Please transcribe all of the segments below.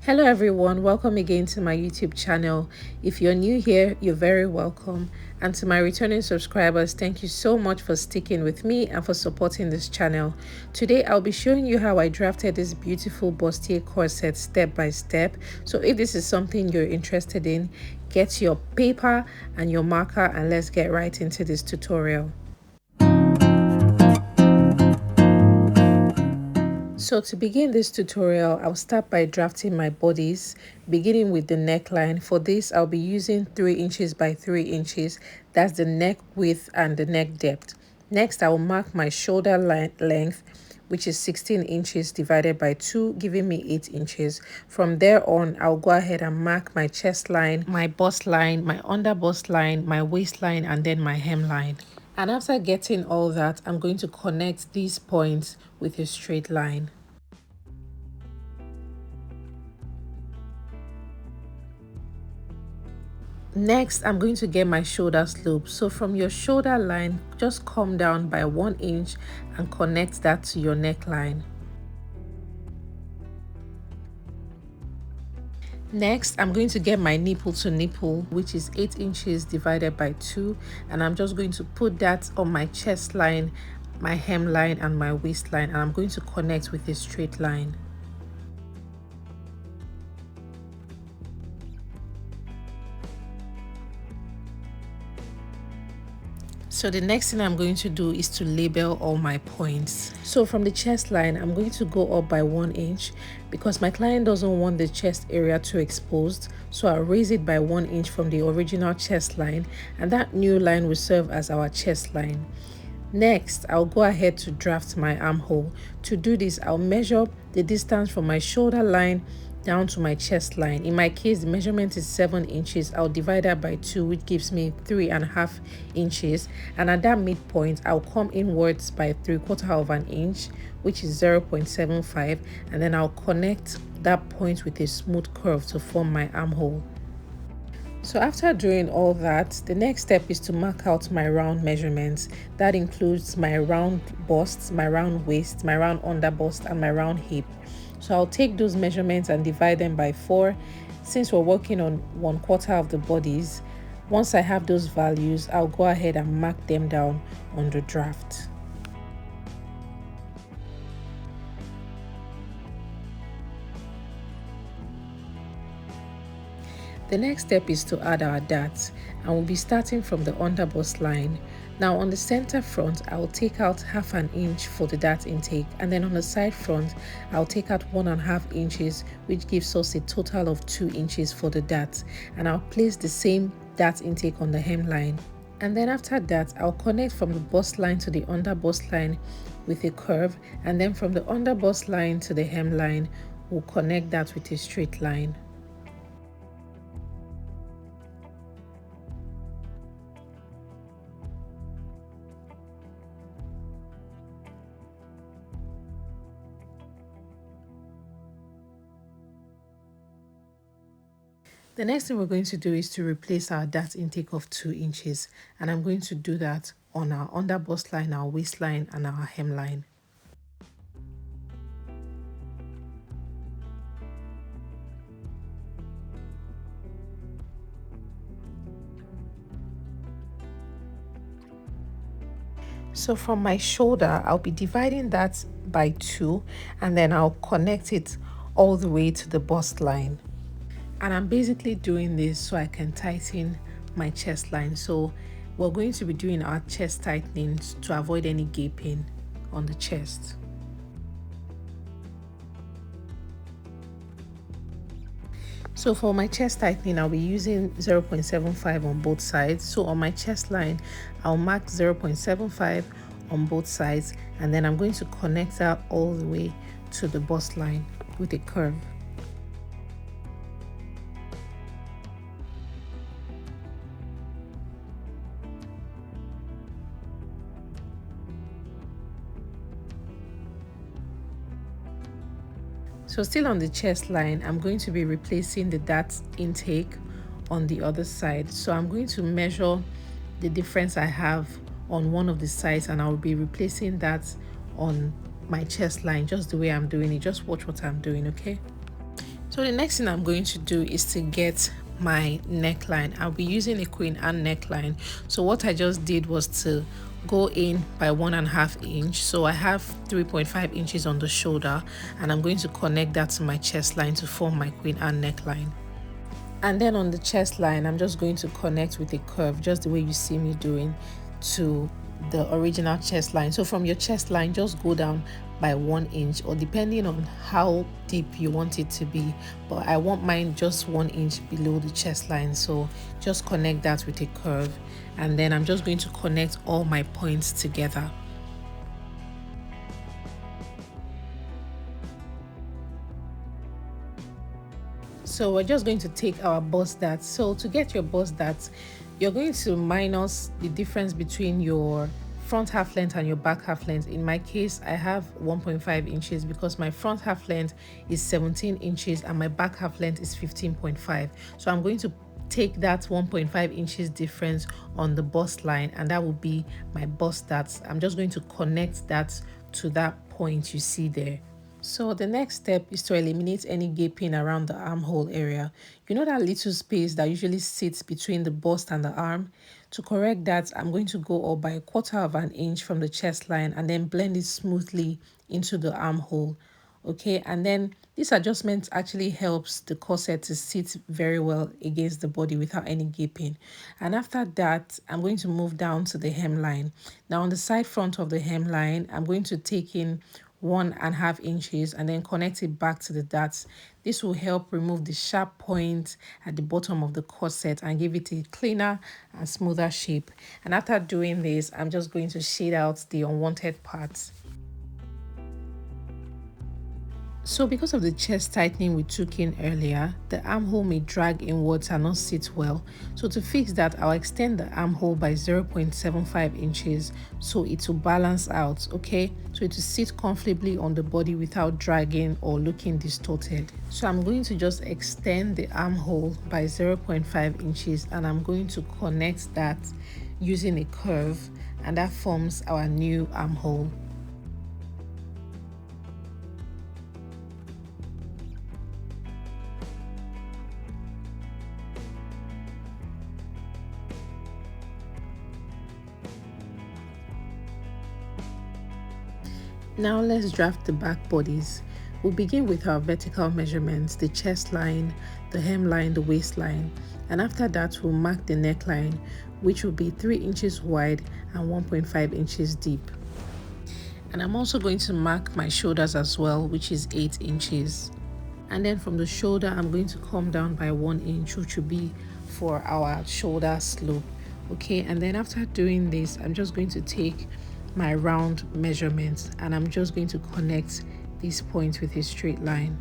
Hello everyone, welcome again to my YouTube channel. If you're new here, you're very welcome. And to my returning subscribers, thank you so much for sticking with me and for supporting this channel. Today I'll be showing you how I drafted this beautiful bustier corset step by step. So if this is something you're interested in, get your paper and your marker and let's get right into this tutorial. So to begin this tutorial, I'll start by drafting my bodies, beginning with the neckline. For this, I'll be using 3 inches by 3 inches. That's the neck width and the neck depth. Next, I will mark my shoulder length, which is 16 inches divided by 2, giving me 8 inches. From there on, I'll go ahead and mark my chest line, my bust line, my under bust line, my waistline, and then my hemline. And after getting all that, I'm going to connect these points with a straight line. Next, I'm going to get my shoulder slope. So from your shoulder line, just come down by 1 inch and connect that to your neckline. Next, I'm going to get my nipple to nipple, which is 8 inches divided by 2, and I'm just going to put that on my chest line, my hemline, and my waistline, and I'm going to connect with a straight line. So the next thing I'm going to do is to label all my points. So from the chest line, I'm going to go up by 1 inch because my client doesn't want the chest area too exposed. So I'll raise it by 1 inch from the original chest line, and that new line will serve as our chest line. Next, I'll go ahead to draft my armhole. To do this, I'll measure the distance from my shoulder line down to my chest line. In my case, the measurement is 7 inches. I'll divide that by 2, which gives me 3.5 inches. And at that midpoint, I'll come inwards by 3/4 of an inch, which is 0.75. And then I'll connect that point with a smooth curve to form my armhole. So after doing all that, the next step is to mark out my round measurements. That includes my round bust, my round waist, my round under bust, and my round hip. So I'll take those measurements and divide them by 4. Since we're working on 1/4 of the bodies, once I have those values, I'll go ahead and mark them down on the draft. The next step is to add our darts, and we'll be starting from the under bust line. Now on the center front, I'll take out 1/2 inch for the dart intake, and then on the side front, I'll take out 1.5 inches, which gives us a total of 2 inches for the dart. And I'll place the same dart intake on the hemline. And then after that, I'll connect from the bust line to the under bust line with a curve, and then from the under bust line to the hemline, we'll connect that with a straight line. The next thing we're going to do is to replace our dart intake of 2 inches, and I'm going to do that on our under bust line, our waistline, and our hemline. So from my shoulder, I'll be dividing that by 2, and then I'll connect it all the way to the bust line. And I'm basically doing this so I can tighten my chest line. So we're going to be doing our chest tightening to avoid any gaping on the chest. So for my chest tightening, I'll be using 0.75 on both sides. So on my chest line, I'll mark 0.75 on both sides, and then I'm going to connect that all the way to the bust line with a curve. So still on the chest line, I'm going to be replacing the dart intake on the other side. So I'm going to measure the difference I have on one of the sides, and I'll be replacing that on my chest line just the way I'm doing it. Just watch what I'm doing, okay? So the next thing I'm going to do is to get my neckline. I'll be using a queen and neckline. So what I just did was to go in by 1.5 inch. So I have 3.5 inches on the shoulder, and I'm going to connect that to my chest line to form my queen and neckline. And then on the chest line, I'm just going to connect with a curve, just the way you see me doing, to the original chest line. So from your chest line, just go down by 1 inch, or depending on how deep you want it to be, but I want mine just 1 inch below the chest line. So just connect that with a curve, and then I'm just going to connect all my points together. So we're just going to take our bust dart. So to get your bust dart, you're going to minus the difference between your front half length and your back half length. In my case, I have 1.5 inches because my front half length is 17 inches and my back half length is 15.5. So I'm going to take that 1.5 inches difference on the bust line, and that will be my bust dart. I'm just going to connect that to that point you see there. So the next step is to eliminate any gaping around the armhole area. You know that little space that usually sits between the bust and the arm? To correct that, I'm going to go up by 1/4 inch from the chest line and then blend it smoothly into the armhole. Okay, and then this adjustment actually helps the corset to sit very well against the body without any gaping. And after that, I'm going to move down to the hemline. Now on the side front of the hemline, I'm going to take in 1.5 inches and then connect it back to the darts. This will help remove the sharp point at the bottom of the corset and give it a cleaner and smoother shape. And after doing this, I'm just going to shade out the unwanted parts. So because of the chest tightening we took in earlier, the armhole may drag inwards and not sit well. So to fix that, I'll extend the armhole by 0.75 inches so it will balance out, okay? So it will sit comfortably on the body without dragging or looking distorted. So I'm going to just extend the armhole by 0.5 inches and I'm going to connect that using a curve, and that forms our new armhole. Now let's draft the back bodies. We'll begin with our vertical measurements, the chest line, the hemline, the waistline, and after that we'll mark the neckline, which will be 3 inches wide and 1.5 inches deep. And I'm also going to mark my shoulders as well, which is 8 inches. And then from the shoulder, I'm going to come down by 1 inch, which will be for our shoulder slope. Okay, and then after doing this, I'm just going to take my round measurements and I'm just going to connect these points with a straight line.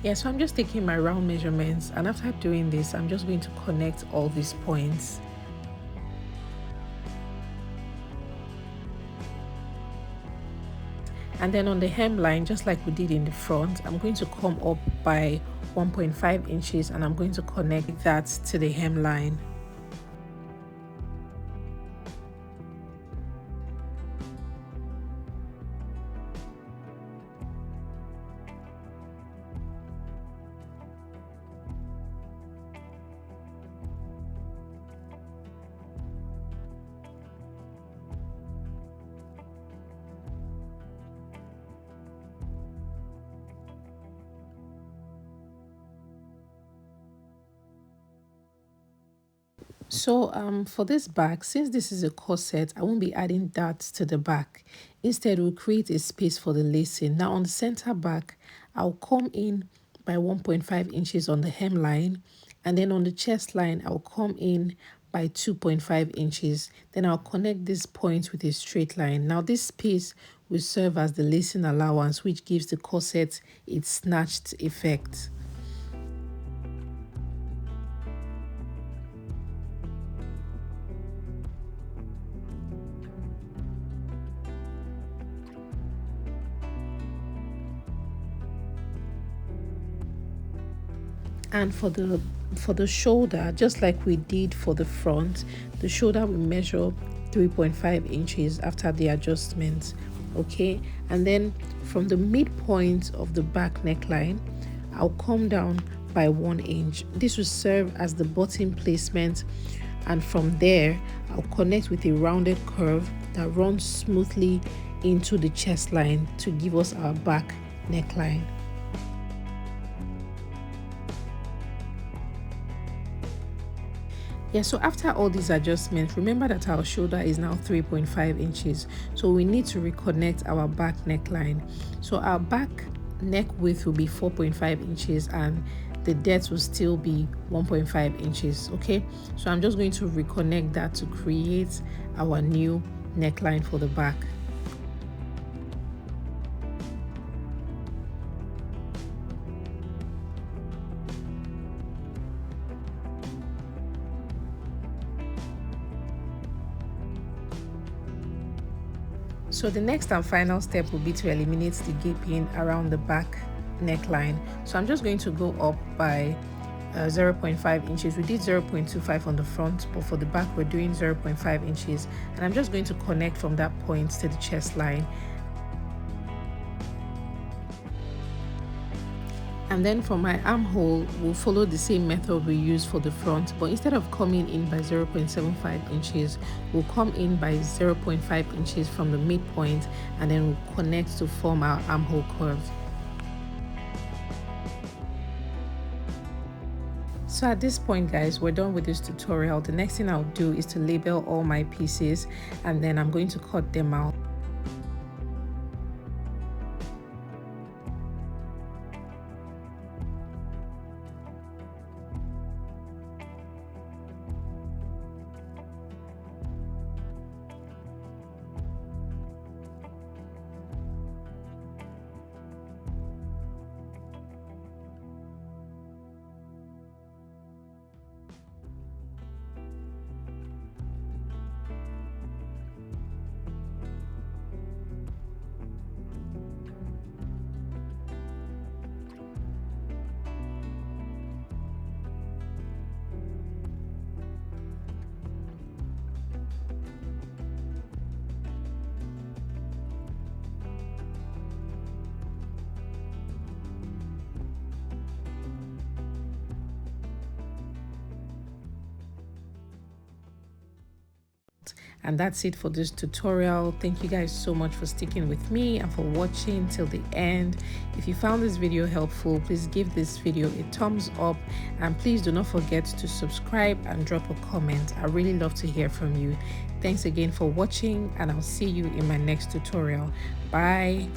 Yeah, so I'm just taking my round measurements, and after doing this, I'm just going to connect all these points. And then on the hemline, just like we did in the front, I'm going to come up by 1.5 inches and I'm going to connect that to the hemline. So for this back, since this is a corset, I won't be adding darts to the back. Instead, we'll create a space for the lacing. Now on the center back, I'll come in by 1.5 inches on the hemline, and then on the chest line, I'll come in by 2.5 inches. Then I'll connect this point with a straight line. Now this space will serve as the lacing allowance, which gives the corset its snatched effect. And for the shoulder, just like we did for the front, the shoulder we measure 3.5 inches after the adjustment. Okay, and then from the midpoint of the back neckline, I'll come down by 1 inch. This will serve as the button placement, and from there I'll connect with a rounded curve that runs smoothly into the chest line to give us our back neckline. Yeah, so after all these adjustments, remember that our shoulder is now 3.5 inches. So we need to reconnect our back neckline. So our back neck width will be 4.5 inches and the depth will still be 1.5 inches. Okay, so I'm just going to reconnect that to create our new neckline for the back. So the next and final step will be to eliminate the gaping around the back neckline. So I'm just going to go up by 0.5 inches. We did 0.25 on the front, but for the back we're doing 0.5 inches, and I'm just going to connect from that point to the chest line. And then for my armhole, we'll follow the same method we used for the front, but instead of coming in by 0.75 inches, we'll come in by 0.5 inches from the midpoint, and then we'll connect to form our armhole curve. So at this point, guys, we're done with this tutorial. The next thing I'll do is to label all my pieces, and then I'm going to cut them out. And that's it for this tutorial. Thank you guys so much for sticking with me and for watching till the end. If you found this video helpful, please give this video a thumbs up, and please do not forget to subscribe and drop a comment. I really love to hear from you. Thanks again for watching, and I'll see you in my next tutorial. Bye.